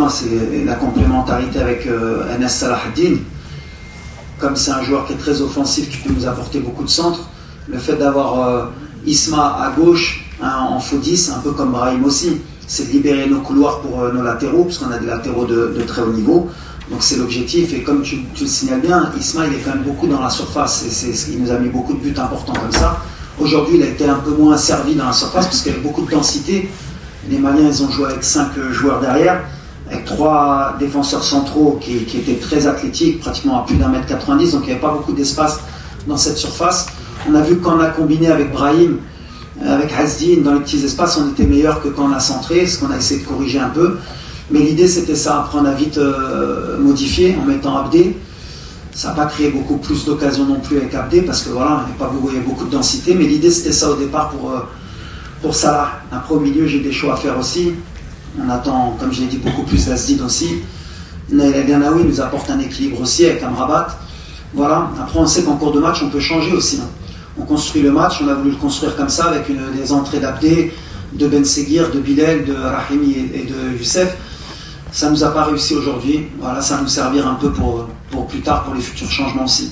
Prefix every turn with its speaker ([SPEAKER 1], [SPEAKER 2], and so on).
[SPEAKER 1] besoin, c'est la complémentarité avec Anas Salahuddin. Comme c'est un joueur qui est très offensif, qui peut nous apporter beaucoup de centres, le fait d'avoir Isma à gauche, en faux 10, un peu comme Brahim aussi, c'est de libérer nos couloirs pour nos latéraux, parce qu'on a des latéraux de très haut niveau. Donc c'est l'objectif, et comme tu le signales bien, Isma il est quand même beaucoup dans la surface, il nous a mis beaucoup de buts importants comme ça. Aujourd'hui il a été un peu moins servi dans la surface, parce qu'il y avait beaucoup de densité. Les Maliens ils ont joué avec 5 joueurs derrière, avec 3 défenseurs centraux qui étaient très athlétiques, pratiquement à plus d'1m90, donc il n'y avait pas beaucoup d'espace dans cette surface. On a vu que quand on a combiné avec Brahim, avec Hasdin, dans les petits espaces, on était meilleur que quand on a centré, ce qu'on a essayé de corriger un peu. Mais l'idée c'était ça, après on a vite modifié en mettant Abdé. Ça n'a pas créé beaucoup plus d'occasions non plus avec Abdé, parce que voilà, il y avait beaucoup de densité, mais l'idée c'était ça au départ pour Salah. Après au milieu j'ai des choix à faire aussi. On attend, comme je l'ai dit, beaucoup plus d'Asdid aussi. Naïla Ganaoui nous apporte un équilibre aussi avec Amrabat. Voilà, après on sait qu'en cours de match on peut changer aussi. On construit le match, on a voulu le construire comme ça, avec des entrées d'Abdé, de Ben Seguir, de Bilal, de Rahimi et de Youssef. Ça ne nous a pas réussi aujourd'hui. Voilà, ça va nous servir un peu pour plus tard, pour les futurs changements aussi.